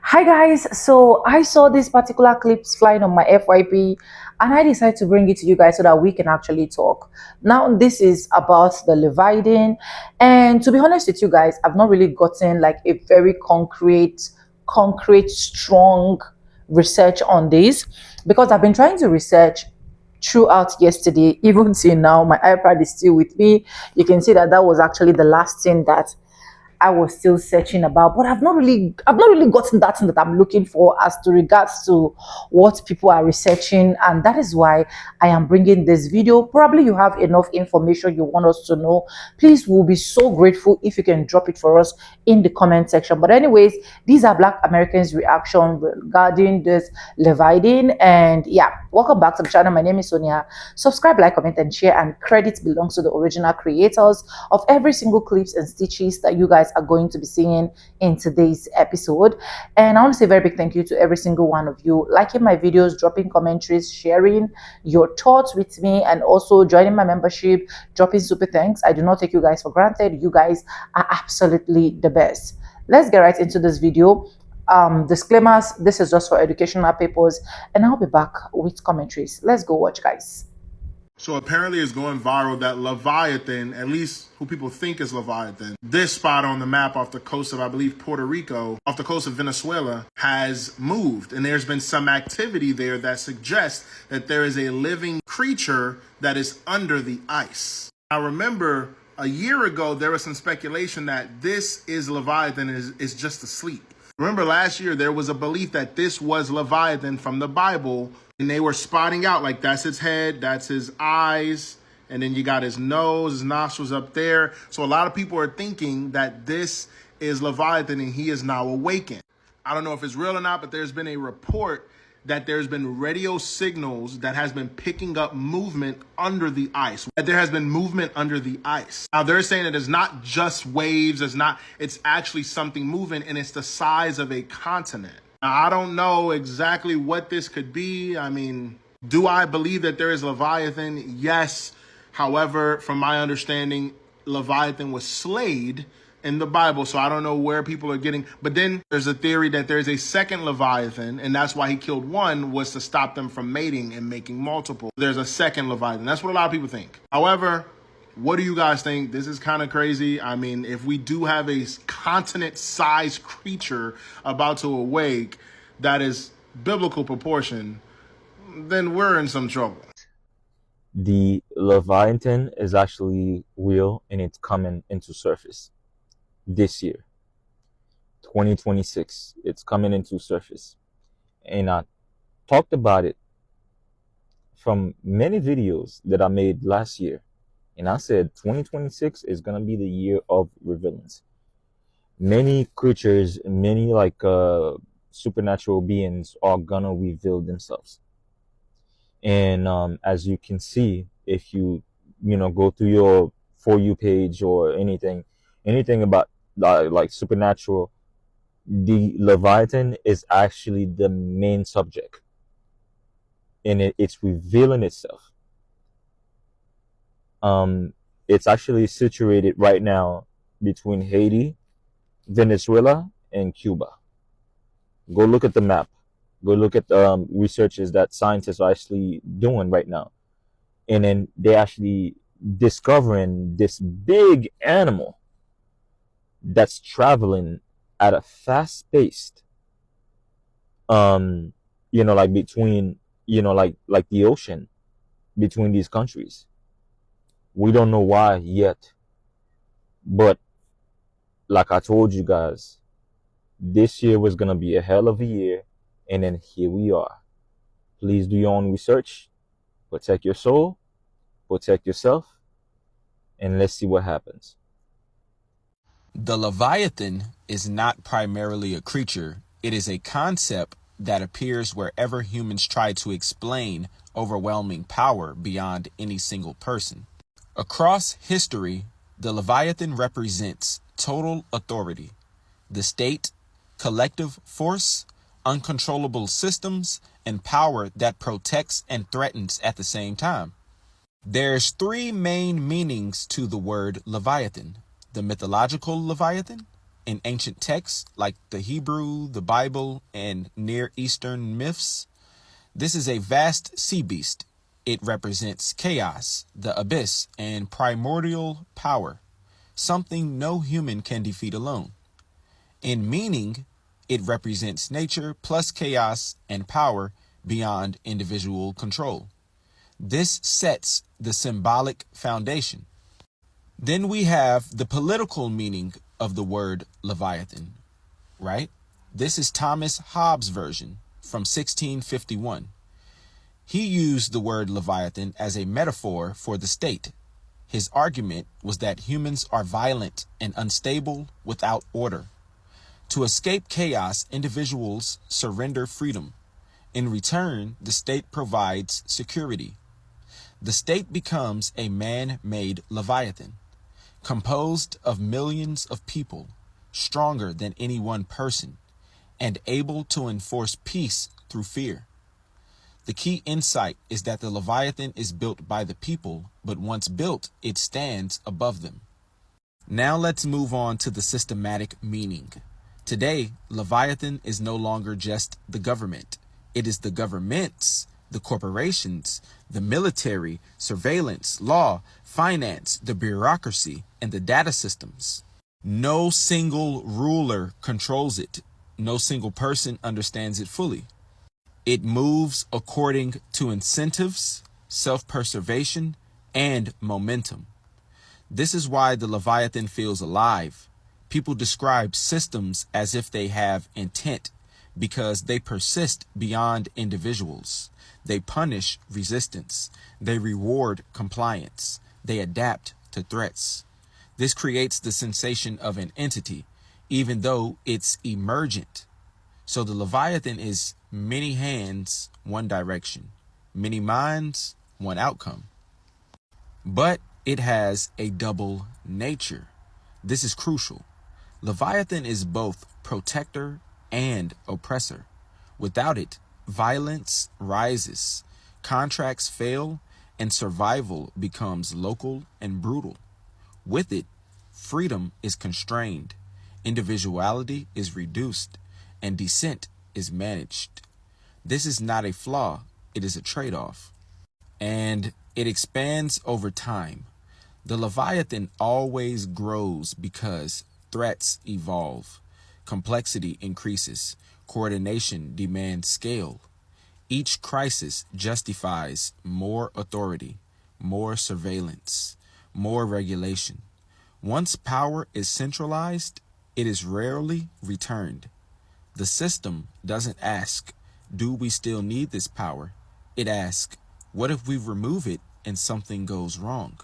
Hi guys, so I saw these particular clips flying on my FYP and I decided to bring it to you guys so that we can actually talk. Now this is about the Leviathan, and to be honest with you guys, I've not really gotten like a very concrete strong research on this because I've been trying to research throughout yesterday. Even till now my iPad is still with me. You can see that that was actually the last thing that I was still searching about, but I've not really gotten that thing that I'm looking for as to regards to what people are researching, and that is why I am bringing this video. Probably you have enough information you want us to know. Please, we'll be so grateful if you can drop it for us in the comment section. But anyways, these are Black Americans' reaction regarding this Leviathan, and yeah, welcome back to the channel. My name is Sonia. Subscribe, like, comment, and share. And credit belongs to the original creators of every single clips and stitches that you guys are going to be seeing in today's episode. And I want to say a very big thank you to every single one of you liking my videos, dropping commentaries, sharing your thoughts with me, and also joining my membership, dropping super thanks. I do not take you guys for granted. You guys are absolutely the best. Let's get right into this video. Disclaimers, this is just for educational purposes, and I'll be back with commentaries. Let's go watch, guys. So apparently it's going viral that Leviathan, at least who people think is Leviathan, this spot on the map off the coast of, I believe, Puerto Rico, off the coast of Venezuela, has moved. And there's been some activity there that suggests that there is a living creature that is under the ice. Now remember, a year ago, there was some speculation that this is Leviathan is just asleep. Remember last year, there was a belief that this was Leviathan from the Bible, and they were spotting out like that's his head, that's his eyes, and then you got his nose, his nostrils up there. So a lot of people are thinking that this is Leviathan and he is now awakened. I don't know if it's real or not, but there's been a report that there's been radio signals that has been picking up movement under the ice, that there has been movement under the ice. Now they're saying that it's not just waves, it's actually something moving, and it's the size of a continent. Now, I don't know exactly what this could be. I mean, do I believe that there is Leviathan? Yes. However, from my understanding, Leviathan was slayed in the Bible, so I don't know where people are getting. But then there's a theory that there's a second Leviathan, and that's why he killed one, was to stop them from mating and making multiple. There's a second Leviathan. That's what a lot of people think. However, what do you guys think? This is kind of crazy. I mean, if we do have a continent-sized creature about to awake that is biblical proportion, then we're in some trouble. The Leviathan is actually real, and it's coming into surface this year, 2026. It's coming into surface, and I talked about it from many videos that I made last year, and I said 2026 is gonna be the year of revealings. Many creatures, many supernatural beings are gonna reveal themselves. And as you can see, if you go through your For You page or anything about like supernatural, the Leviathan is actually the main subject, and it's revealing itself. It's actually situated right now between Haiti, Venezuela, and Cuba. Go look at the map. Go look at the researches that scientists are actually doing right now. And then they're actually discovering this big animal that's traveling at a fast pace. Like between, like the ocean between these countries. We don't know why yet. But like I told you guys, this year was going to be a hell of a year. And then here we are. Please do your own research. Protect your soul. Protect yourself. And let's see what happens. The Leviathan is not primarily a creature. It is a concept that appears wherever humans try to explain overwhelming power beyond any single person. Across history, the Leviathan represents total authority, the state, collective force, uncontrollable systems, and power that protects and threatens at the same time. There's three main meanings to the word Leviathan: the mythological Leviathan, In ancient texts like the Hebrew, the Bible, and Near Eastern myths, this is a vast sea beast. It represents chaos, the abyss, and primordial power, something no human can defeat alone. In meaning, it represents nature plus chaos and power beyond individual control. This sets the symbolic foundation. Then we have the political meaning of the word Leviathan, right? This is Thomas Hobbes' version from 1651. He used the word Leviathan as a metaphor for the state. His argument was that humans are violent and unstable without order. To escape chaos, individuals surrender freedom. In return, the state provides security. The state becomes a man-made Leviathan, composed of millions of people, stronger than any one person, and able to enforce peace through fear. The key insight is that the Leviathan is built by the people, but once built, it stands above them. Now let's move on to the systematic meaning. Today, Leviathan is no longer just the government. It is the governments, the corporations, the military, surveillance, law, finance, the bureaucracy, and the data systems. No single ruler controls it. No single person understands it fully. It moves according to incentives, self-preservation, and momentum. This is why the Leviathan feels alive. People describe systems as if they have intent because they persist beyond individuals. They punish resistance. They reward compliance. They adapt to threats. This creates the sensation of an entity, even though it's emergent. So the Leviathan is many hands, one direction, many minds, one outcome. But it has a double nature. This is crucial. Leviathan is both protector and oppressor. Without it, violence rises, contracts fail, and survival becomes local and brutal. With it, freedom is constrained, individuality is reduced, and dissent is managed. This is not a flaw, it is a trade-off. And it expands over time. The Leviathan always grows because threats evolve, complexity increases, coordination demands scale. Each crisis justifies more authority, more surveillance, more regulation. Once power is centralized, it is rarely returned. The system doesn't ask, do we still need this power? It asks, what if we remove it and something goes wrong?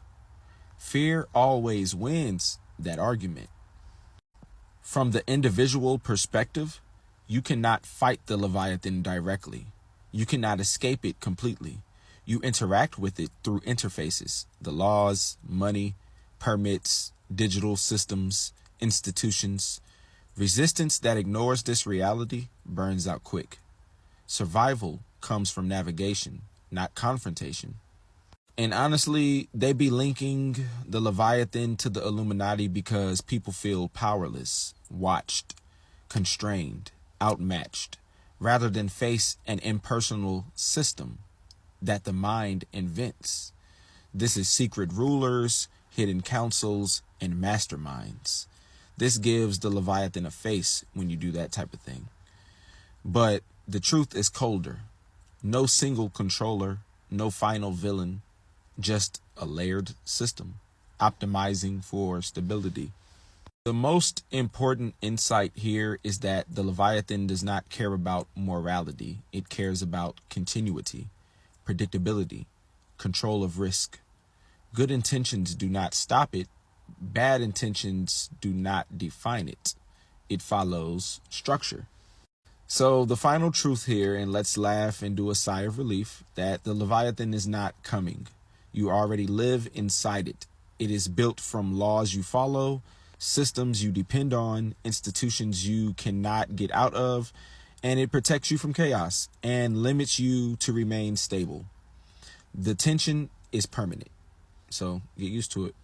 Fear always wins that argument. From the individual perspective, you cannot fight the Leviathan directly. You cannot escape it completely. You interact with it through interfaces, the laws, money, permits, digital systems, institutions. Resistance that ignores this reality burns out quick. Survival comes from navigation, not confrontation. And honestly, they be linking the Leviathan to the Illuminati because people feel powerless, watched, constrained, outmatched, rather than face an impersonal system that the mind invents. This is secret rulers, hidden councils, and masterminds. This gives the Leviathan a face when you do that type of thing. But the truth is colder. No single controller, no final villain, just a layered system, optimizing for stability. The most important insight here is that the Leviathan does not care about morality. It cares about continuity, predictability, control of risk. Good intentions do not stop it. Bad intentions do not define it. It follows structure. So the final truth here, and let's laugh and do a sigh of relief, that the Leviathan is not coming. You already live inside it. It is built from laws you follow, systems you depend on, institutions you cannot get out of, and it protects you from chaos and limits you to remain stable. The tension is permanent. So get used to it.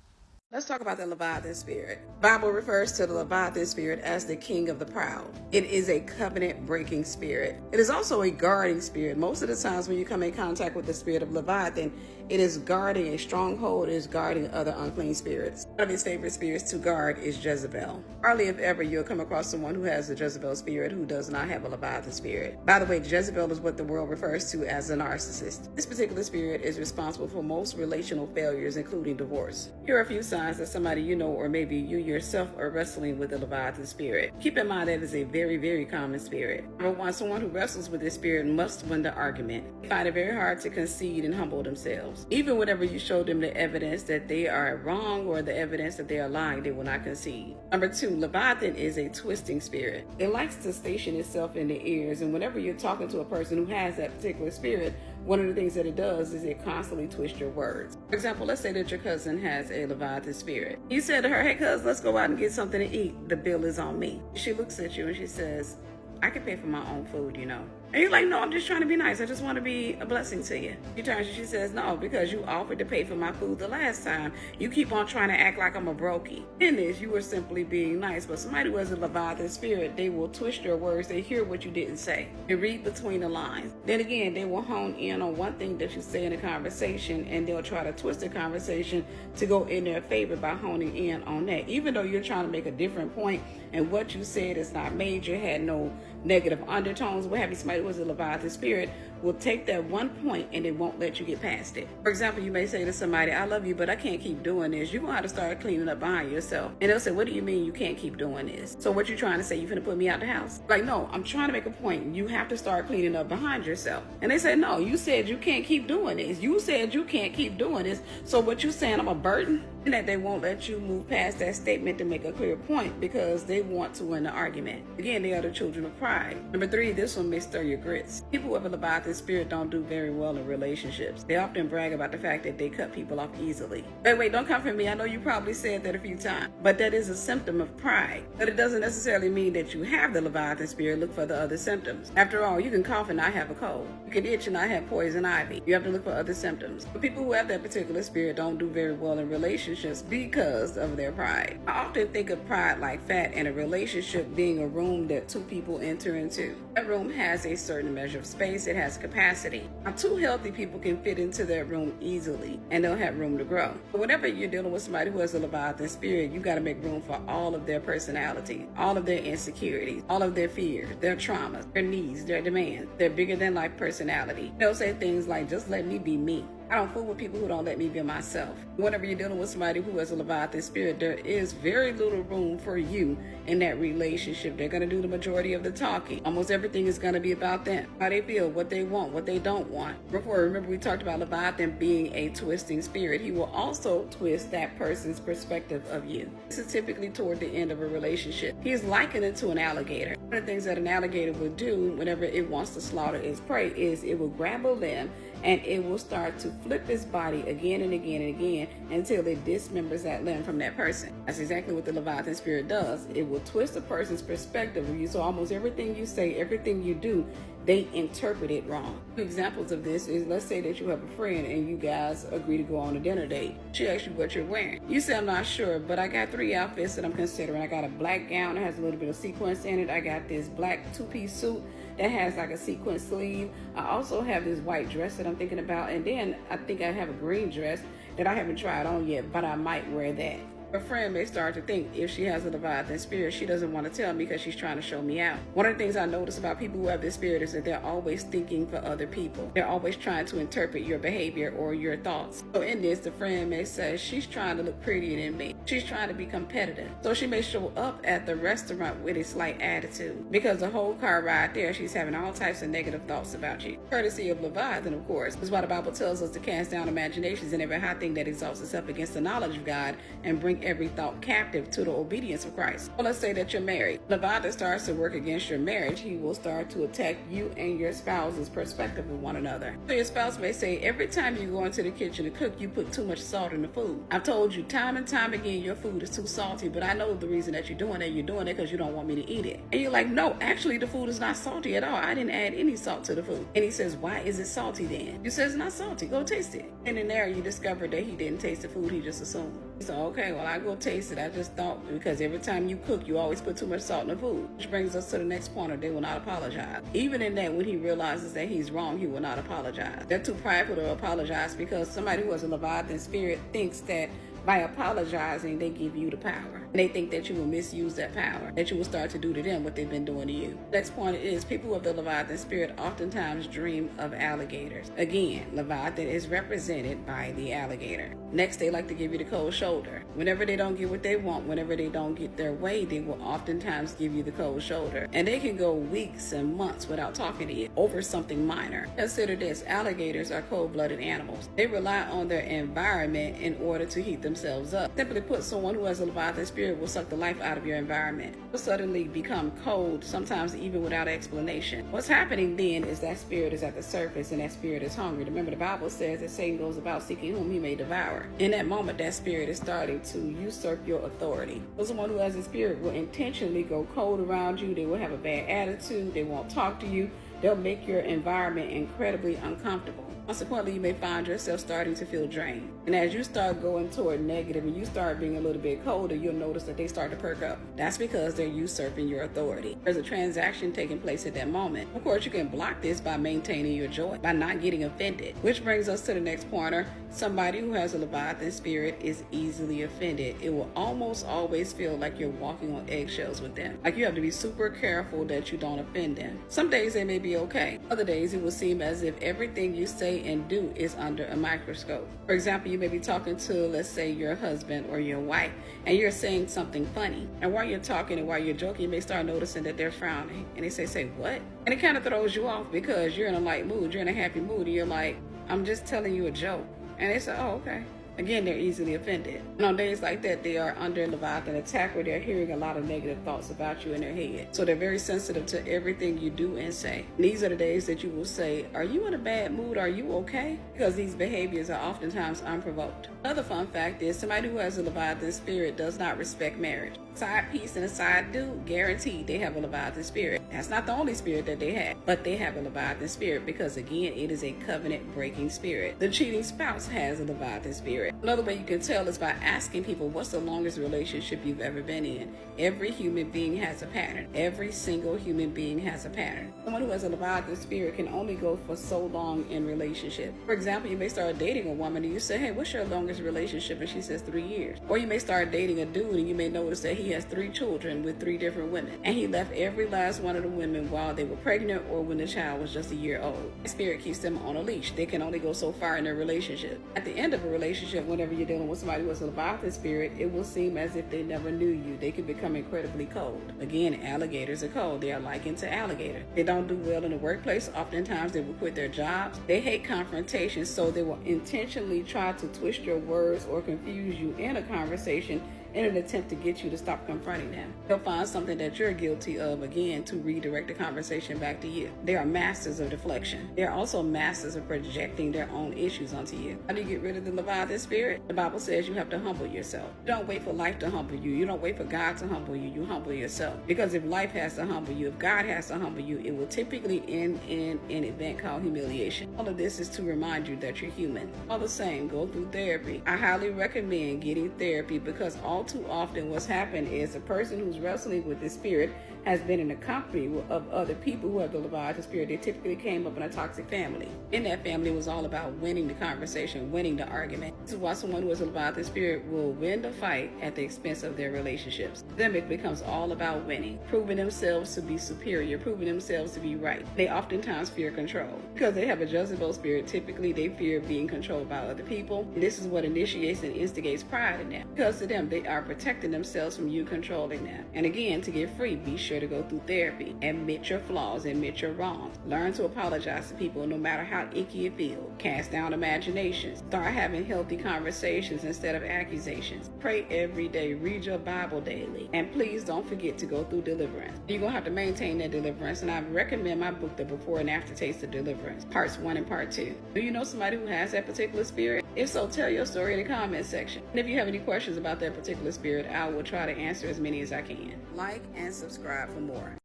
Let's talk about the Leviathan spirit. The Bible refers to the Leviathan spirit as the king of the proud. It is a covenant-breaking spirit. It is also a guarding spirit. Most of the times when you come in contact with the spirit of Leviathan, it is guarding a stronghold, it is guarding other unclean spirits. One of his favorite spirits to guard is Jezebel. Hardly if ever you'll come across someone who has a Jezebel spirit who does not have a Leviathan spirit. By the way, Jezebel is what the world refers to as a narcissist. This particular spirit is responsible for most relational failures, including divorce. Here are a few signs that somebody you know or maybe you yourself are wrestling with the Leviathan spirit. Keep in mind that it is a very, very common spirit. Number one, someone who wrestles with this spirit must win the argument. They find it very hard to concede and humble themselves. Even whenever you show them the evidence that they are wrong or the evidence that they are lying, they will not concede. Number two, Leviathan is a twisting spirit. It likes to station itself in the ears, and whenever you're talking to a person who has that particular spirit, one of the things that it does is it constantly twists your words. For example, let's say that your cousin has a Leviathan spirit. You said to her, "Hey, cuz, let's go out and get something to eat. The bill is on me." She looks at you and she says, "I can pay for my own food, you know." And you're like, "No, I'm just trying to be nice. I just want to be a blessing to you." She turns and she says, "No, because you offered to pay for my food the last time. You keep on trying to act like I'm a brokey." In this, you were simply being nice. But somebody who has a Leviathan spirit, they will twist your words. They hear what you didn't say. They read between the lines. Then again, they will hone in on one thing that you say in a conversation, and they'll try to twist the conversation to go in their favor by honing in on that. Even though you're trying to make a different point, and what you said is not major, had no negative undertones, what have you, somebody who has a Leviathan spirit will take that one point and they won't let you get past it. For example, you may say to somebody, "I love you, but I can't keep doing this." You're going to have to start cleaning up behind yourself. And they'll say, "What do you mean you can't keep doing this? So what you trying to say, you finna put me out the house?" Like, "No, I'm trying to make a point. You have to start cleaning up behind yourself." And they say, "No, you said you can't keep doing this. You said you can't keep doing this. So what you saying, I'm a burden?" And that they won't let you move past that statement to make a clear point because they want to win the argument. Again, they are the children of pride. Number three, this one may stir your grits. People who have a Leviathan spirit don't do very well in relationships. They often brag about the fact that they cut people off easily. Wait, don't come for me. I know you probably said that a few times, but that is a symptom of pride. But it doesn't necessarily mean that you have the Leviathan spirit. Look for the other symptoms. After all, you can cough and not have a cold. You can itch and not have poison ivy. You have to look for other symptoms. But people who have that particular spirit don't do very well in relationships because of their pride. I often think of pride like fat, and a relationship being a room that two people enter into. That room has a certain measure of space. It has capacity. Now, two healthy people can fit into that room easily, and they'll have room to grow. But whenever you're dealing with somebody who has a Leviathan spirit, you got to make room for all of their personality, all of their insecurities, all of their fears, their traumas, their needs, their demands, their bigger than life personality. They'll say things like, "Just let me be me. I don't fool with people who don't let me be myself." Whenever you're dealing with somebody who has a Leviathan spirit, there is very little room for you in that relationship. They're going to do the majority of the talking. Almost everything is going to be about them, how they feel, what they want, what they don't want. Before, remember we talked about Leviathan being a twisting spirit. He will also twist that person's perspective of you. This is typically toward the end of a relationship. He is likened it to an alligator. One of the things that an alligator will do whenever it wants to slaughter its prey is it will grab a limb and it will start to flip its body again and again and again until it dismembers that limb from that person. That's exactly what the Leviathan spirit does. It will twist a person's perspective of you. So almost everything you say, everything you do, they interpret it wrong. Two examples of this is, let's say that you have a friend and you guys agree to go on a dinner date. She asks you what you're wearing. You say, "I'm not sure, but I got 3 outfits that I'm considering. I got a black gown that has a little bit of sequins in it. I got this black 2-piece suit that has like a sequin sleeve. I also have this white dress that I'm thinking about. And then I think I have a green dress that I haven't tried on yet, but I might wear that." Her friend may start to think, if she has a Leviathan spirit, she doesn't want to tell me because she's trying to show me out. One of the things I notice about people who have this spirit is that they're always thinking for other people. They're always trying to interpret your behavior or your thoughts. So in this, the friend may say, "She's trying to look prettier than me. She's trying to be competitive." So she may show up at the restaurant with a slight attitude because the whole car ride there, she's having all types of negative thoughts about you. Courtesy of Leviathan, of course. That's why the Bible tells us to cast down imaginations and every high thing that exalts itself against the knowledge of God and bring every thought captive to the obedience of Christ. Well, let's say that you're married. Leviathan starts to work against your marriage. He will start to attack you and your spouse's perspective of one another. So your spouse may say, "Every time you go into the kitchen to cook, you put too much salt in the food. I've told you time and time again your food is too salty, but I know the reason that you're doing it because you don't want me to eat it." And you're like, "No, actually the food is not salty at all. I didn't add any salt to the food." And he says, "Why is it salty then?" You say, "It's not salty. Go taste it." And in there you discover that he didn't taste the food. He just assumed. So, okay, well, I go taste it. I just thought, because every time you cook, you always put too much salt in the food. Which brings us to the next pointer. They will not apologize. Even in that, when he realizes that he's wrong, he will not apologize. They're too prideful to apologize, because somebody who has a Leviathan spirit thinks that by apologizing, they give you the power. And they think that you will misuse that power, that you will start to do to them what they've been doing to you. Next point is, people with the Leviathan spirit oftentimes dream of alligators. Again, Leviathan is represented by the alligator. Next, they like to give you the cold shoulder. Whenever they don't get what they want, whenever they don't get their way, they will oftentimes give you the cold shoulder. And they can go weeks and months without talking to you over something minor. Consider this, alligators are cold-blooded animals. They rely on their environment in order to heat themselves up. Simply put, someone who has a Leviathan spirit will suck the life out of your environment. Will suddenly become cold, sometimes even without explanation. What's happening then is that spirit is at the surface, and that spirit is hungry. Remember, the Bible says that Satan goes about seeking whom he may devour. In that moment, that spirit is starting to usurp your authority. So someone who has a spirit will intentionally go cold around you. They will have a bad attitude. They won't talk to you. They'll make your environment incredibly uncomfortable. Consequently, you may find yourself starting to feel drained. And as you start going toward negative and you start being a little bit colder, you'll notice that they start to perk up. That's because they're usurping your authority. There's a transaction taking place at that moment. Of course, you can block this by maintaining your joy, by not getting offended. Which brings us to the next pointer. Somebody who has a Leviathan spirit is easily offended. It will almost always feel like you're walking on eggshells with them. Like you have to be super careful that you don't offend them. Some days they may be okay. Other days it will seem as if everything you say and do is under a microscope. For example, you may be talking to, let's say, your husband or your wife, and you're saying something funny. And while you're talking and while you're joking, you may start noticing that they're frowning. And they say, what? And it kind of throws you off because you're in a light mood, you're in a happy mood, and you're like, I'm just telling you a joke. And they say, oh, okay. Again, they're easily offended. And on days like that, they are under Leviathan attack, where they're hearing a lot of negative thoughts about you in their head. So they're very sensitive to everything you do and say. And these are the days that you will say, are you in a bad mood? Are you okay? Because these behaviors are oftentimes unprovoked. Another fun fact is, somebody who has a Leviathan spirit does not respect marriage. Side piece and a side dude, guaranteed they have a Leviathan spirit. That's not the only spirit that they have, but they have a Leviathan spirit because, again, it is a covenant-breaking spirit. The cheating spouse has a Leviathan spirit. Another way you can tell is by asking people, what's the longest relationship you've ever been in? Every human being has a pattern. Every single human being has a pattern. Someone who has a Leviathan spirit can only go for so long in relationship. For example, you may start dating a woman and you say, hey, what's your longest relationship? And she says 3 years. Or you may start dating a dude and you may notice that he has 3 children with 3 different women. And he left every last one of the women while they were pregnant or when the child was just a year old. The spirit keeps them on a leash. They can only go so far in their relationship. At the end of a relationship, whenever you're dealing with somebody who has a Leviathan spirit, it will seem as if they never knew you. They can become incredibly cold. Again, alligators are cold. They are likened to alligator. They don't do well in the workplace. Oftentimes they will quit their jobs. They hate confrontation, so they will intentionally try to twist your words or confuse you in a conversation in an attempt to get you to stop confronting them. They'll find something that you're guilty of, again, to redirect the conversation back to you. They are masters of deflection. They're also masters of projecting their own issues onto you. How do you get rid of the Leviathan spirit? The Bible says you have to humble yourself. You don't wait for life to humble you. You don't wait for God to humble you. You humble yourself. Because if life has to humble you, if God has to humble you, it will typically end in an event called humiliation. All of this is to remind you that you're human. All the same, go through therapy. I highly recommend getting therapy because all too often what's happened is a person who's wrestling with the spirit has been in the company of other people who have the Leviathan spirit. They typically came up in a toxic family. In that family, it was all about winning the conversation, winning the argument. This is why someone who has a Leviathan spirit will win the fight at the expense of their relationships. Then it becomes all about winning, proving themselves to be superior, proving themselves to be right. They oftentimes fear control. Because they have a Jezebel spirit, typically they fear being controlled by other people. And this is what initiates and instigates pride in them. Because to them, they are protecting themselves from you controlling them. And again, to get free, be sure to go through therapy. Admit your flaws, admit your wrongs. Learn to apologize to people no matter how icky it feels. Cast down imaginations. Start having healthy conversations instead of accusations. Pray every day. Read your Bible daily. And please don't forget to go through deliverance. You're going to have to maintain that deliverance. And I recommend my book, The Before and After Taste of Deliverance, parts 1 and part 2. Do you know somebody who has that particular spirit? If so, tell your story in the comment section. And if you have any questions about that particular spirit, I will try to answer as many as I can. Like and subscribe for more.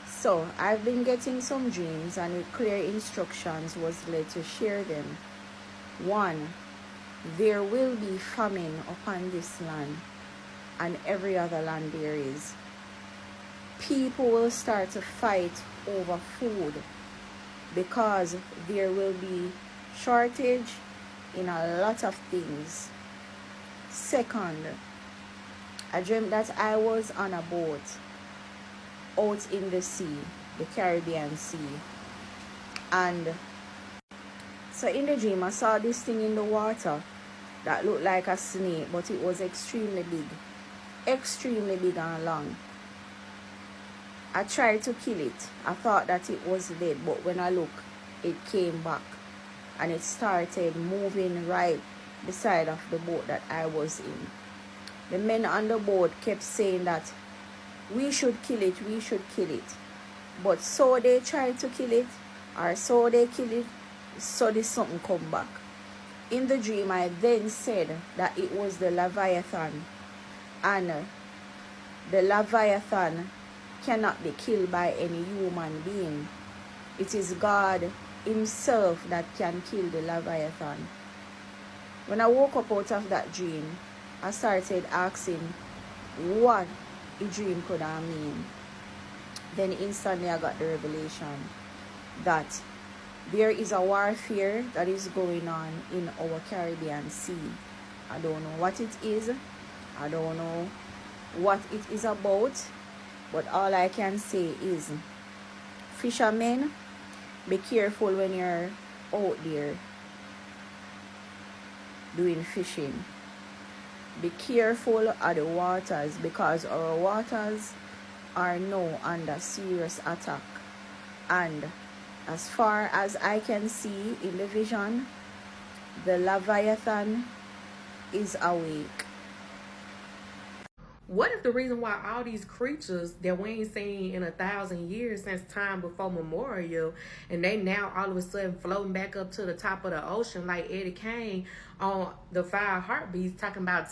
So I've been getting some dreams, and with clear instructions was led to share them. 1. there will be famine upon this land and every other land there is. People will start to fight over food because there will be shortage in a lot of things. Second, I dreamt that I was on a boat out in the sea, the Caribbean Sea. And so in the dream, I saw this thing in the water that looked like a snake, but it was extremely big and long. I tried to kill it. I thought that it was dead, but when I looked, it came back and it started moving right beside of the boat that I was in. The men on the boat kept saying that we should kill it. But so they tried to kill it, or so they kill it, so this something come back. In the dream, I then said that it was the Leviathan, and the Leviathan cannot be killed by any human being. It is God himself that can kill the Leviathan. When I woke up out of that dream, I started asking what the dream could have mean. Then instantly I got the revelation that there is a warfare that is going on in our Caribbean Sea. I don't know what it is. I don't know what it is about. But all I can say is, fishermen, be careful when you're out there doing fishing. Be careful of the waters, because our waters are now under serious attack. And as far as I can see in the vision, the Leviathan is awake. What if the reason why all these creatures that we ain't seen in 1,000 years since time before memorial, and they now all of a sudden floating back up to the top of the ocean like Eddie Kane on the 5 Heartbeats talking about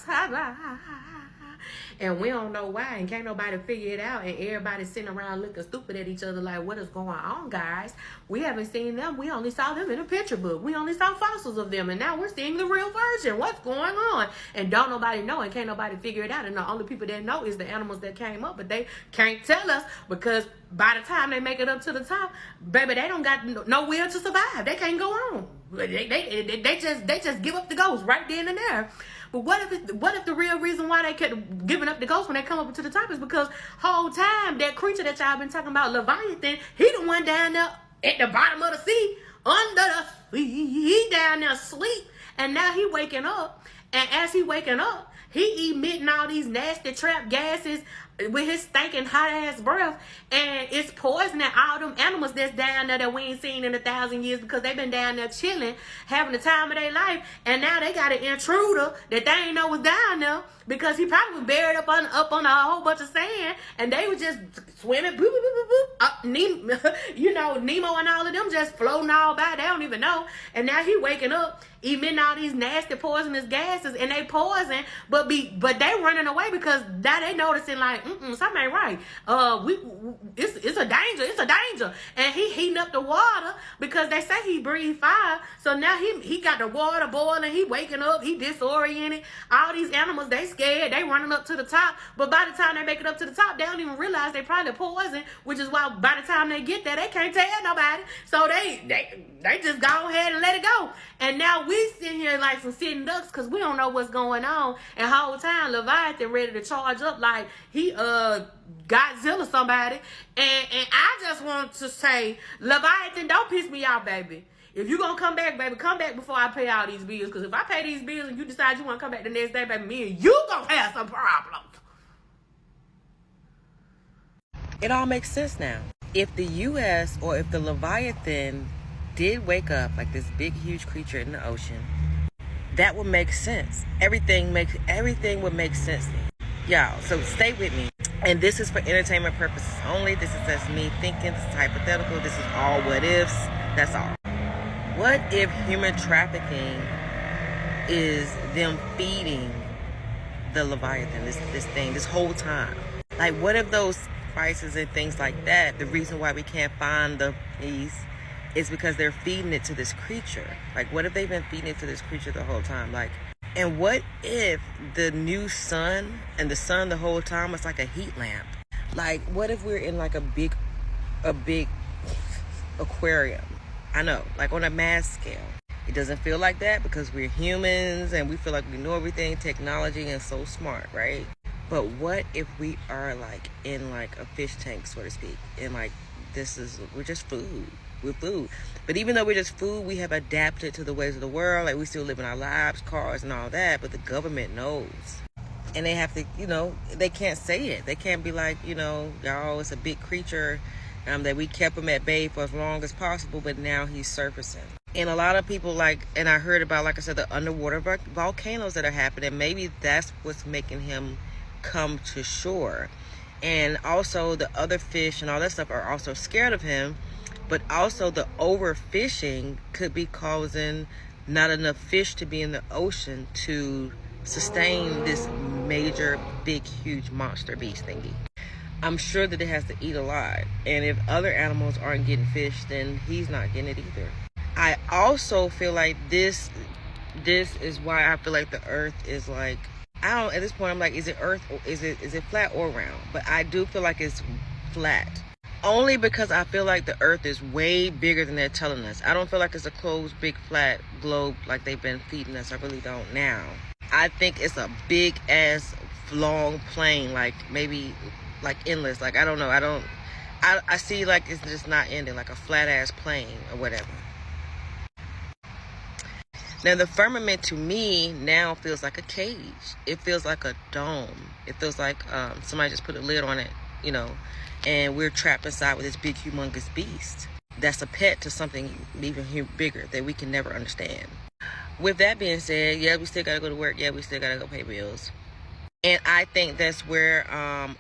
and we don't know why, and can't nobody figure it out, and everybody's sitting around looking stupid at each other like, what is going on, guys? We haven't seen them. We only saw them in a picture book. We only saw fossils of them, and now we're seeing the real version. What's going on? And don't nobody know, and can't nobody figure it out, and the only people that know is the animals that came up, but they can't tell us, because by the time they make it up to the top, baby, they don't got no will to survive. They can't go on. They just give up the ghost right then and there. But what if the real reason why they kept giving up the ghost when they come up to the top is because whole time that creature that y'all been talking about, Leviathan, he the one down there at the bottom of the sea, under the sea, he down there asleep, and now he waking up, and as he waking up, he emitting all these nasty trap gases with his stinking hot ass breath, and it's poisoning all them animals that's down there that we ain't seen in 1,000 years, because they've been down there chilling, having the time of their life, and now they got an intruder that they ain't know was down there, because he probably was buried up on a whole bunch of sand, and they were just swimming, boop, boop, boop, boop, up, Nemo and all of them just floating all by, they don't even know, and now he waking up, emitting all these nasty poisonous gases, and they poison, but they running away because now they noticing like, something ain't right. It's a danger, and he heating up the water because they say he breathed fire. So now he got the water boiling. He waking up. He disoriented. All these animals, they scared. They running up to the top. But by the time they make it up to the top, they don't even realize they probably poison. Which is why by the time they get there, they can't tell nobody. So they just go ahead and let it go. And now we sitting here like some sitting ducks because we don't know what's going on. And the whole time Leviathan ready to charge up like he Godzilla somebody. And I just want to say, Leviathan, don't piss me off, baby. If you gonna come back, baby, come back before I pay all these bills. Because if I pay these bills and you decide you want to come back the next day, baby, me and you gonna have some problems. It all makes sense now. If the U.S. or if the Leviathan did wake up like this big, huge creature in the ocean, that would make sense. Everything would make sense. Y'all, so stay with me. And this is for entertainment purposes only. This is just me thinking. This is hypothetical. This is all what ifs. That's all. What if human trafficking is them feeding the Leviathan, this thing, this whole time? Like, what if those prices and things like that, the reason why we can't find the peace is because they're feeding it to this creature. Like, what if they've been feeding it to this creature the whole time? Like, and what if the new sun and the sun the whole time was like a heat lamp? Like, what if we're in like a big aquarium? I know, like on a mass scale. It doesn't feel like that because we're humans and we feel like we know everything, technology, and so smart, right? But what if we are like in like a fish tank, so to speak, and like we're just food. We're food. But even though we're just food, we have adapted to the ways of the world. Like, we still live in our lives, cars and all that, but the government knows. And they have to, they can't say it. They can't be like, y'all, it's a big creature that we kept him at bay for as long as possible, but now he's surfacing. And a lot of people and I heard about, like I said, the underwater volcanoes that are happening. Maybe that's what's making him come to shore. And also the other fish and all that stuff are also scared of him. But also the overfishing could be causing not enough fish to be in the ocean to sustain this major, big, huge monster beast thingy. I'm sure that it has to eat a lot. And if other animals aren't getting fish, then he's not getting it either. I also feel like this is why I feel like the earth is like, at this point I'm like, is it earth or is it flat or round? But I do feel like it's flat. Only because I feel like the earth is way bigger than they're telling us. I don't feel like it's a closed, big, flat globe like they've been feeding us. I really don't now. I think it's a big ass long plane, like maybe like endless. Like, I don't know. I see like it's just not ending, like a flat ass plane or whatever. Now the firmament to me now feels like a cage. It feels like a dome. It feels like somebody just put a lid on it, and we're trapped inside with this big, humongous beast that's a pet to something even bigger that we can never understand. With that being said, yeah, we still gotta go to work. Yeah, we still gotta go pay bills. And I think that's where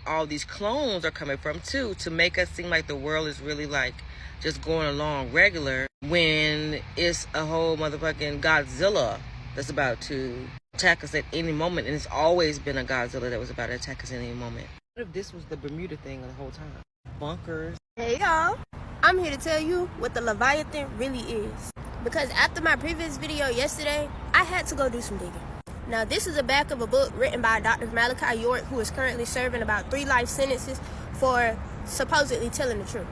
all these clones are coming from too, to make us seem like the world is really like just going along regular when it's a whole motherfucking Godzilla that's about to attack us at any moment. And it's always been a Godzilla that was about to attack us at any moment. What if this was the Bermuda thing the whole time? Bunkers. Hey y'all, I'm here to tell you what the Leviathan really is. Because after my previous video yesterday, I had to go do some digging. Now this is the back of a book written by Dr. Malachi York, who is currently serving about 3 life sentences for supposedly telling the truth.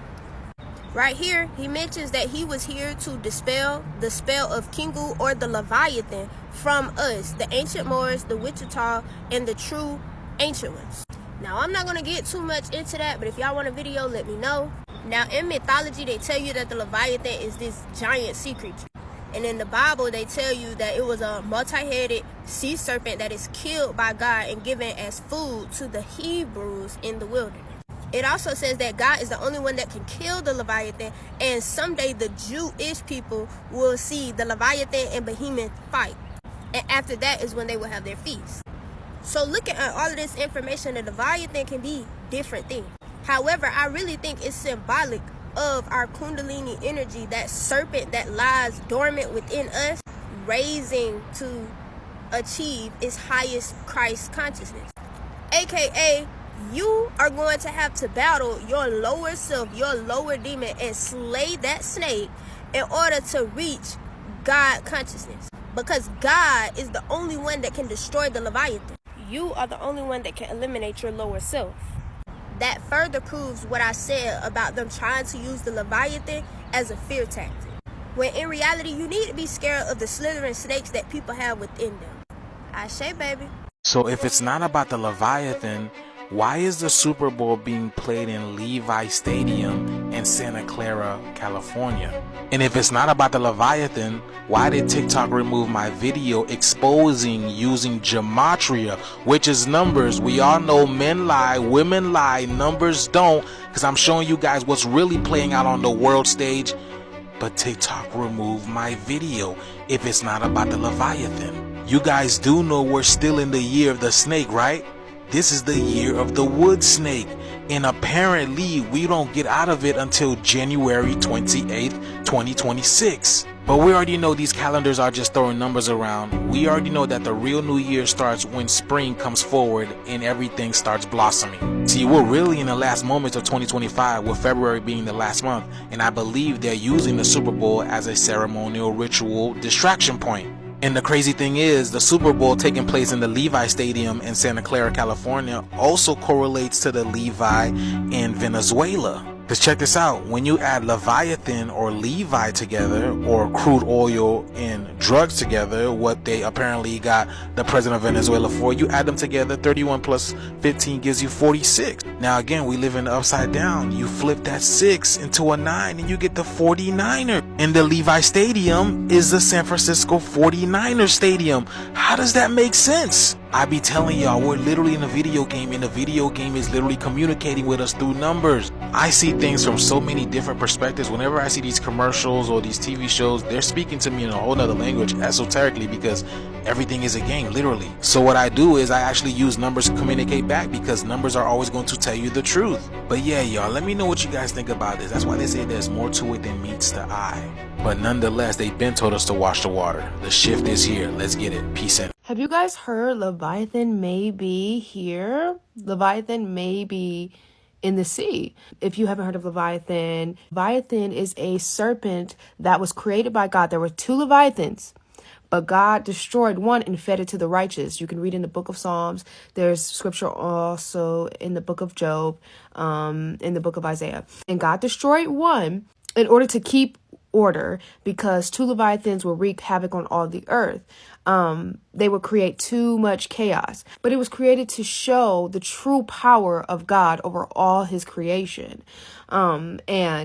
Right here, he mentions that he was here to dispel the spell of Kingu or the Leviathan from us, the ancient Moors, the Wichita, and the true ancient ones. Now, I'm not going to get too much into that, but if y'all want a video, let me know. Now, in mythology, they tell you that the Leviathan is this giant sea creature. And in the Bible, they tell you that it was a multi-headed sea serpent that is killed by God and given as food to the Hebrews in the wilderness. It also says that God is the only one that can kill the Leviathan, and someday the Jewish people will see the Leviathan and Behemoth fight. And after that is when they will have their feast. So looking at all of this information, the Leviathan can be different things. However, I really think it's symbolic of our Kundalini energy, that serpent that lies dormant within us, raising to achieve its highest Christ consciousness. AKA, you are going to have to battle your lower self, your lower demon, and slay that snake in order to reach God consciousness. Because God is the only one that can destroy the Leviathan. You are the only one that can eliminate your lower self. That further proves what I said about them trying to use the Leviathan as a fear tactic. When in reality, you need to be scared of the slithering snakes that people have within them. Ashe, baby. So if it's not about the Leviathan, why is the Super Bowl being played in Levi Stadium in Santa Clara, California? And if it's not about the Leviathan, why did TikTok remove my video exposing using gematria, which is numbers? We all know men lie, women lie, numbers don't, because I'm showing you guys what's really playing out on the world stage. But TikTok removed my video if it's not about the Leviathan. You guys do know we're still in the year of the snake, right? This is the year of the wood snake. And apparently we don't get out of it until January 28th, 2026. But we already know these calendars are just throwing numbers around. We already know that the real new year starts when spring comes forward and everything starts blossoming. See, we're really in the last moments of 2025, with February being the last month, and I believe they're using the Super Bowl as a ceremonial ritual distraction point. And the crazy thing is, the Super Bowl taking place in the Levi Stadium in Santa Clara, California also correlates to the Levi in Venezuela. Because check this out, when you add Leviathan or Levi together, or crude oil and drugs together, what they apparently got the president of Venezuela for, you add them together, 31 plus 15 gives you 46. Now again, we live in the upside down. You flip that 6 into a 9 and you get the 49er. And the Levi Stadium is the San Francisco 49er Stadium. How does that make sense? I be telling y'all, we're literally in a video game, and the video game is literally communicating with us through numbers. I see things from so many different perspectives. Whenever I see these commercials or these TV shows, they're speaking to me in a whole nother language, esoterically, because everything is a game, literally. So what I do is I actually use numbers to communicate back, because numbers are always going to tell you the truth. But yeah, y'all, let me know what you guys think about this. That's why they say there's more to it than meets the eye. But nonetheless, they've been told us to wash the water. The shift is here. Let's get it. Peace and Have you guys heard Leviathan may be here? Leviathan may be in the sea. If you haven't heard of Leviathan, Leviathan is a serpent that was created by God. There were two Leviathans, but God destroyed one and fed it to the righteous. You can read in the book of Psalms. There's scripture also in the book of Job, in the book of Isaiah. And God destroyed one in order to keep order, because two Leviathans will wreak havoc on all the earth. They would create too much chaos. But it was created to show the true power of God over all his creation. And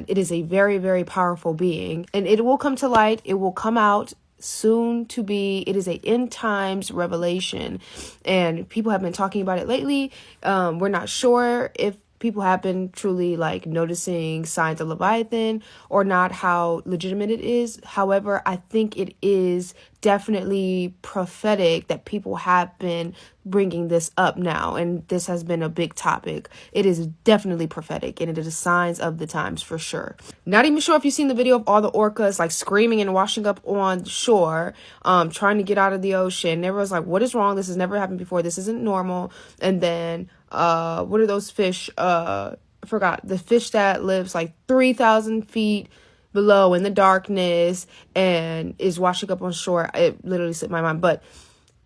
it is a very, very powerful being. And it will come to light. It will come out soon to be. It is a end times revelation. And people have been talking about it lately. We're not sure if people have been truly like noticing signs of Leviathan or not, how legitimate it is. However, I think it is definitely prophetic that people have been bringing this up now, and this has been a big topic. It is definitely prophetic, and it is signs of the times for sure. Not even sure if you've seen the video of all the orcas like screaming and washing up on shore, trying to get out of the ocean. Everyone's like, what is wrong? This has never happened before. This isn't normal. And then what are those fish? I forgot. The fish that lives like 3,000 feet below in the darkness and is washing up on shore. It literally slipped my mind, but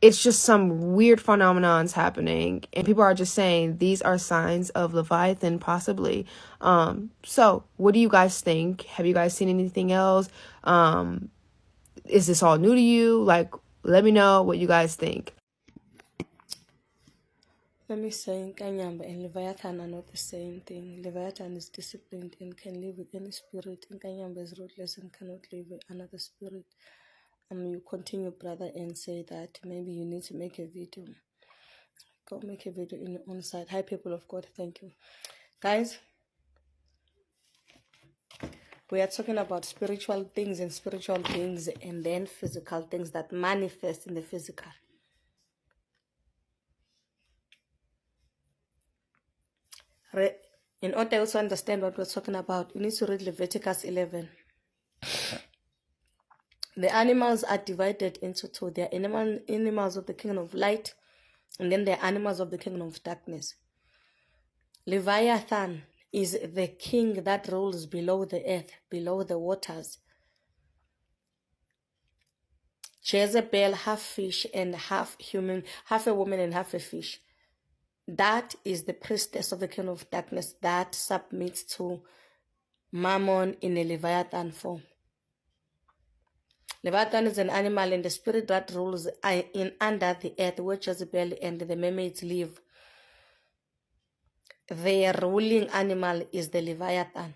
it's just some weird phenomenons happening, and people are just saying these are signs of Leviathan, possibly. So what do you guys think? Have you guys seen anything else? Is this all new to you? Like, let me know what you guys think. Let me say, Kanyamba and Leviathan are not the same thing. Leviathan is disciplined and can live with any spirit, and Kanyamba is ruthless and cannot live with another spirit. You continue, brother, and say that maybe you need to make a video. Go make a video in your own side. Hi, people of God. Thank you. Guys, we are talking about spiritual things and spiritual beings, and then physical things that manifest in the physical. In order to understand what we're talking about, you need to read Leviticus 11. The animals are divided into two. They are animals of the kingdom of light, and then they are animals of the kingdom of darkness. Leviathan is the king that rules below the earth, below the waters. Jezebel, half fish and half human, half a woman and half a fish. That is the priestess of the kingdom of darkness that submits to Mammon in a Leviathan form. Leviathan is an animal and the spirit that rules in under the earth, where Jezebel and the mermaids live. Their ruling animal is the Leviathan.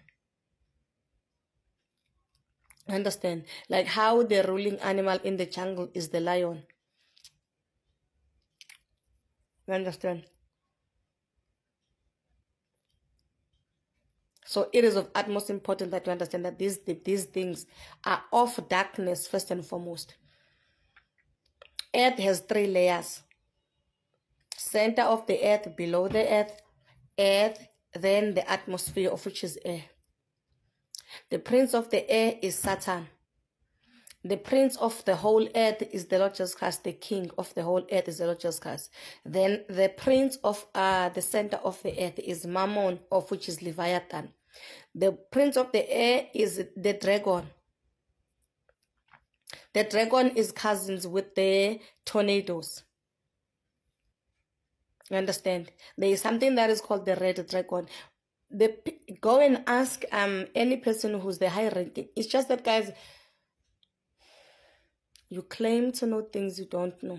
Understand? Like how the ruling animal in the jungle is the lion. You understand? So it is of utmost importance that you understand that these things are of darkness first and foremost. Earth has 3 layers. Center of the earth, below the earth, then the atmosphere, of which is air. The prince of the air is Satan. The prince of the whole earth is the Lord Jesus Christ. The king of the whole earth is the Lord Jesus Christ. Then the prince of the center of the earth is Mammon, of which is Leviathan. The prince of the air is the dragon. The dragon is cousins with the tornadoes. You understand? There is something that is called the red dragon. Go and ask any person who's the high ranking. It's just that, guys, you claim to know things you don't know.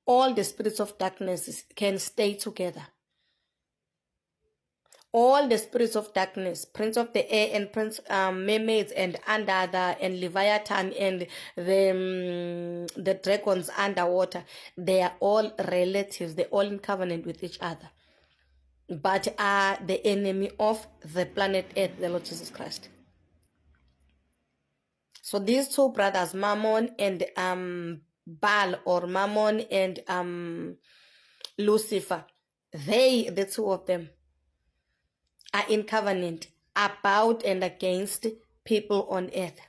All the spirits of darkness can stay together. All the spirits of darkness, prince of the air and prince mermaids and under and Leviathan and the dragons underwater, they are all relatives. They're all in covenant with each other, but are the enemy of the planet Earth, the Lord Jesus Christ. So these two brothers, Mammon and Baal, or Mammon and Lucifer, the two of them, are in covenant about and against people on earth.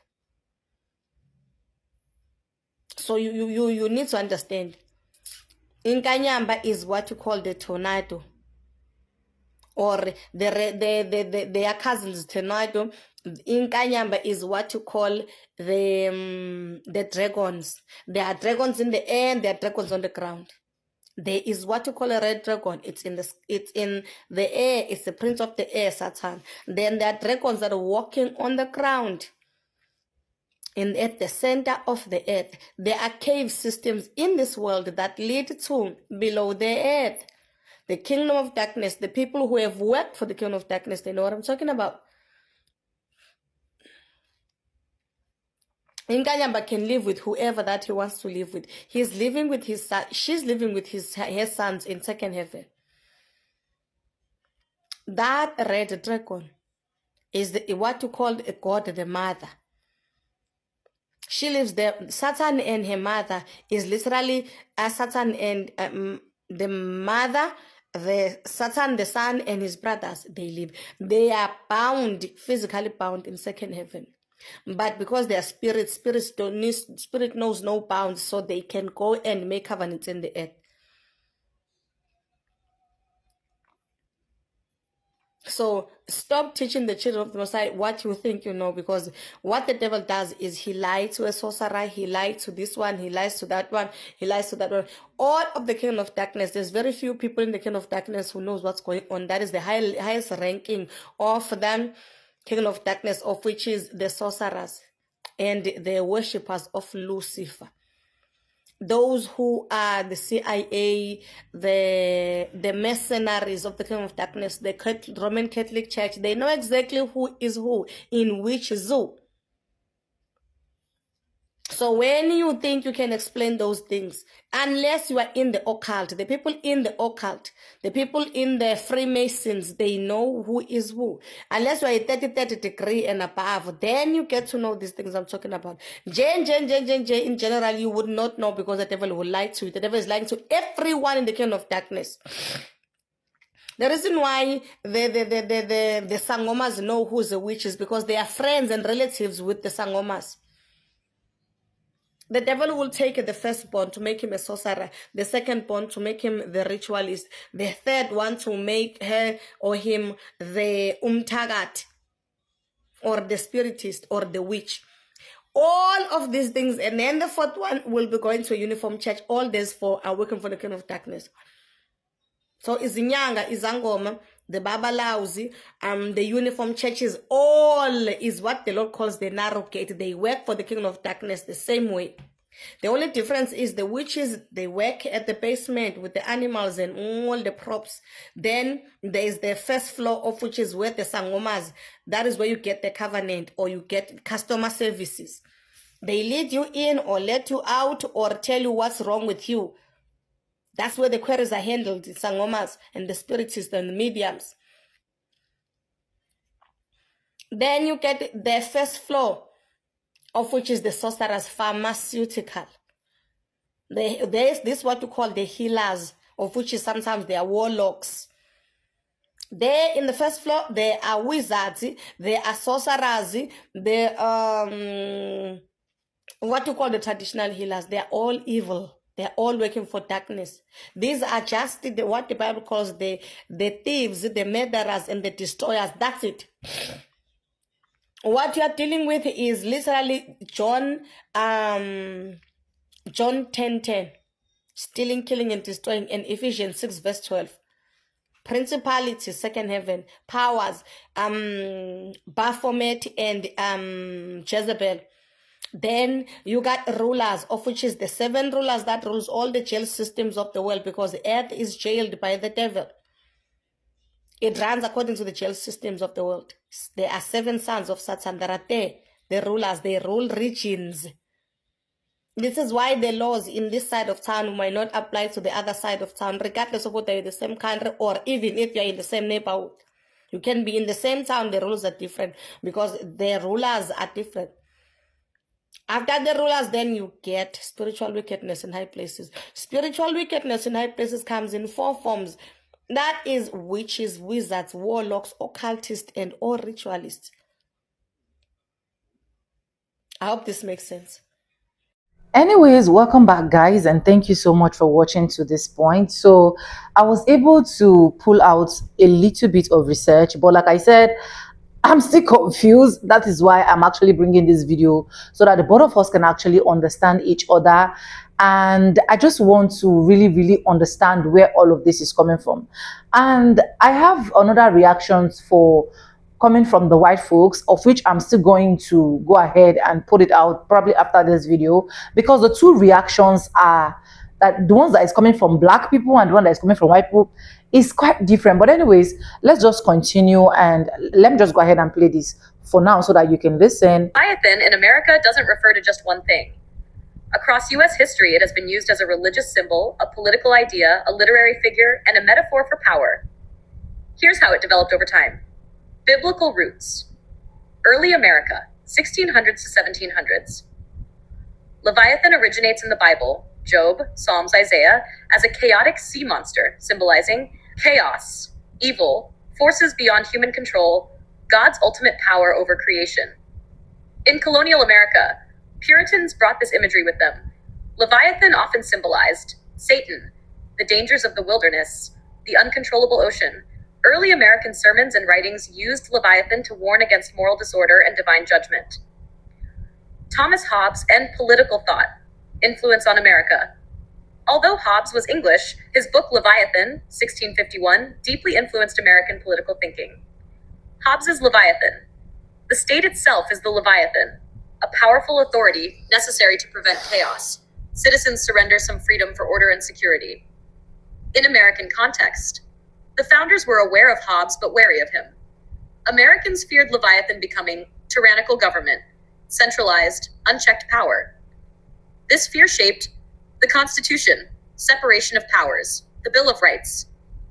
So you need to understand. Inkanyamba is what you call the tornado, or their cousins tornado. Inkanyamba is what you call the dragons. There are dragons in the air and there are dragons on the ground. There is what you call a red dragon. It's in the air. It's the prince of the air, Satan. Then there are dragons that are walking on the ground. And at the center of the earth, there are cave systems in this world that lead to below the earth. The kingdom of darkness, the people who have worked for the kingdom of darkness, they know what I'm talking about. Inkanyamba can live with whoever that he wants to live with. He's living with his son. She's living with her sons in second heaven. That red dragon is what you call a god, the mother. She lives there. Satan and her mother is literally Satan and the mother, the Satan, the son, and his brothers. They live. They are bound, physically bound in second heaven. But because they are spirits, spirit knows no bounds, so they can go and make covenants in the earth. So stop teaching the children of the Most High what you think you know, because what the devil does is he lies to a sorcerer, he lies to this one, he lies to that one, he lies to that one. All of the kingdom of darkness, there's very few people in the kingdom of darkness who knows what's going on. That is the highest ranking of them. Kingdom of darkness, of which is the sorcerers and the worshippers of Lucifer. Those who are the CIA, the mercenaries of the kingdom of darkness, the Roman Catholic Church, they know exactly who is who in which zoo. So when you think you can explain those things, unless you are in the occult, the people in the occult, the people in the Freemasons, they know who is who. Unless you are a 30 degree and above, then you get to know these things I'm talking about. In general, you would not know, because the devil will lie to you. The devil is lying to everyone in the kingdom of darkness. The reason why the Sangomas know who's a witch is because they are friends and relatives with the Sangomas. The devil will take the firstborn to make him a sorcerer, the secondborn to make him the ritualist, the third one to make her or him the umtagat, or the spiritist, or the witch. All of these things, and then the fourth one will be going to a uniform church. All these four are working for the kingdom of darkness. So izinyanga, izangoma, the babalauzi, the uniform churches, all is what the Lord calls the narrow gate. They work for the kingdom of darkness the same way. The only difference is the witches, they work at the basement with the animals and all the props. Then there is the first floor, of which is where the sangomas, that is where you get the covenant, or you get customer services. They lead you in or let you out or tell you what's wrong with you. That's where the queries are handled, the sangomas and the spiritists and the mediums. Then you get the first floor, of which is the sorcerer's pharmaceutical. This is what you call the healers of which is sometimes they are warlocks. There in the first floor, there are wizards, there are sorcerers, there what you call the traditional healers. They are all evil. They are all working for darkness. These are just what the Bible calls the thieves, the murderers, and the destroyers. That's it. What you are dealing with is literally John 10:10, stealing, killing, and destroying, and Ephesians 6 verse 12. Principalities, second heaven, powers, Baphomet and Jezebel. Then you got rulers, of which is the 7 rulers that rules all the jail systems of the world, because the earth is jailed by the devil. It runs according to the jail systems of the world. There are 7 sons of Satan that are there. The rulers, they rule regions. This is why the laws in this side of town might not apply to the other side of town, regardless of whether you're in the same country or even if you're in the same neighborhood. You can be in the same town, the rules are different because the rulers are different. After the rulers, then you get spiritual wickedness in high places. Spiritual wickedness in high places comes in 4 forms. That is witches, wizards, warlocks, occultists, and all ritualists. I hope this makes sense. Anyways, welcome back, guys, and thank you so much for watching to this point. So I was able to pull out a little bit of research, but like I said, I'm still confused. That is why I'm actually bringing this video, so that the both of us can actually understand each other. And I just want to really understand where all of this is coming from. And I have another reactions for coming from the white folks, of which I'm still going to go ahead and put it out probably after this video, because the 2 reactions are that the ones that is coming from black people and the one that is coming from white people is quite different. But anyways, let's just continue, and let me just go ahead and play this for now so that you can listen. Leviathan in America doesn't refer to just one thing. Across U.S. history, it has been used as a religious symbol, a political idea, a literary figure, and a metaphor for power. Here's how it developed over time. Biblical roots. Early America, 1600s to 1700s. Leviathan originates in the Bible, Job, Psalms, Isaiah, as a chaotic sea monster, symbolizing chaos, evil, forces beyond human control, God's ultimate power over creation. In colonial America, Puritans brought this imagery with them. Leviathan often symbolized Satan, the dangers of the wilderness, the uncontrollable ocean. Early American sermons and writings used Leviathan to warn against moral disorder and divine judgment. Thomas Hobbes and political thought. Influence on America. Although Hobbes was English, his book Leviathan, 1651, deeply influenced American political thinking. Hobbes's Leviathan. The state itself is the Leviathan, a powerful authority necessary to prevent chaos. Citizens surrender some freedom for order and security. In American context, the founders were aware of Hobbes but wary of him. Americans feared Leviathan becoming tyrannical government, centralized, unchecked power. This fear shaped the Constitution, separation of powers, the Bill of Rights.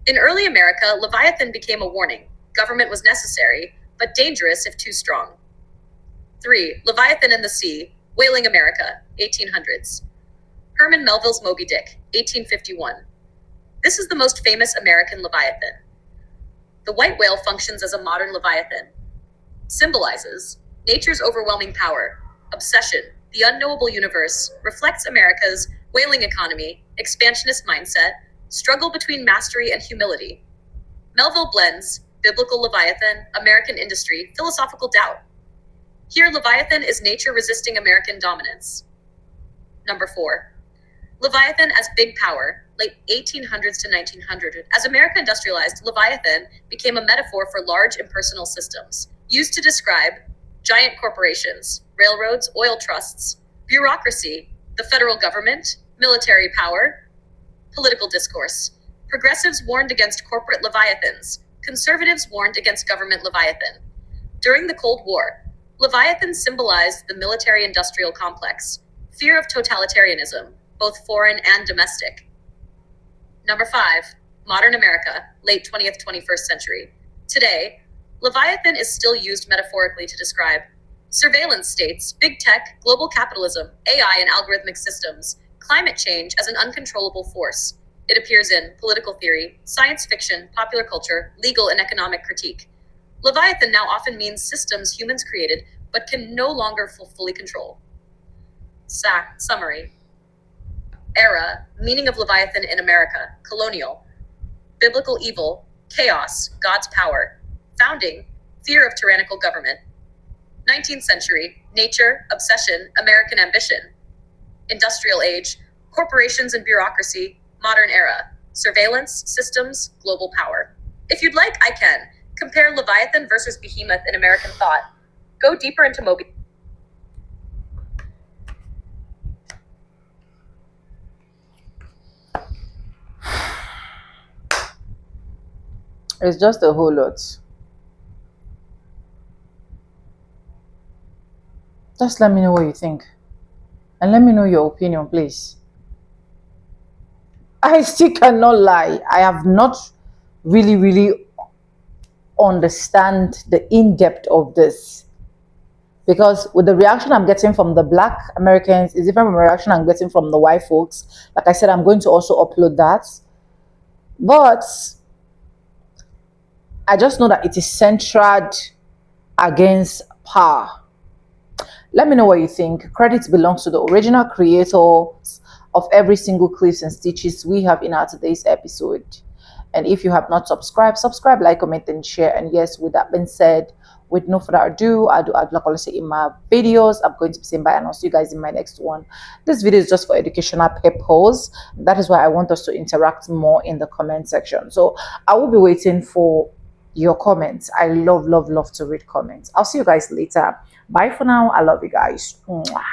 In early America, Leviathan became a warning. Government was necessary, but dangerous if too strong. 3. Leviathan in the Sea, Whaling America, 1800s. Herman Melville's Moby Dick, 1851. This is the most famous American Leviathan. The white whale functions as a modern Leviathan. Symbolizes nature's overwhelming power, obsession, the unknowable universe, reflects America's whaling economy, expansionist mindset, struggle between mastery and humility. Melville blends biblical Leviathan, American industry, philosophical doubt. Here, Leviathan is nature resisting American dominance. Number 4. Leviathan as big power, late 1800s to 1900. As America industrialized, Leviathan became a metaphor for large impersonal systems, used to describe giant corporations, railroads, oil trusts, bureaucracy, the federal government, military power, political discourse. Progressives warned against corporate leviathans. Conservatives warned against government leviathan. During the Cold War, Leviathan symbolized the military-industrial complex, fear of totalitarianism, both foreign and domestic. Number 5, modern America, late 20th, 21st century. Today, Leviathan is still used metaphorically to describe surveillance states, big tech, global capitalism, AI and algorithmic systems, climate change as an uncontrollable force, It appears in political theory, science fiction, popular culture, legal and economic critique. Leviathan now often means systems humans created but can no longer fully control. Summary. Era, meaning of Leviathan in America, colonial. Biblical evil, chaos, God's power. Founding, fear of tyrannical government. 19th century, nature, obsession, American ambition. Industrial age, corporations and bureaucracy, modern era. Surveillance, systems, global power. If you'd like, I can. Compare Leviathan versus Behemoth in American thought. Go deeper into Moby. It's just a whole lot. Just let me know what you think. And let me know your opinion, please. I still cannot lie. I have not really understand the in-depth of this. Because with the reaction I'm getting from the Black Americans is different from the reaction I'm getting from the white folks. Like I said, I'm going to also upload that. But I just know that it is centered against power. Let me know what you think. Credit belongs to the original creators of every single clips and stitches we have in our today's episode. And if you have not subscribed, subscribe, like, comment, and share. And yes, with that being said, with no further ado, I'd like to say in my videos, I'm going to be saying bye and I'll see you guys in my next one. This video is just for educational purpose. That is why I want us to interact more in the comment section. So I will be waiting for your comments. I love to read comments. I'll see you guys later. Bye for now. I love you guys. Mwah.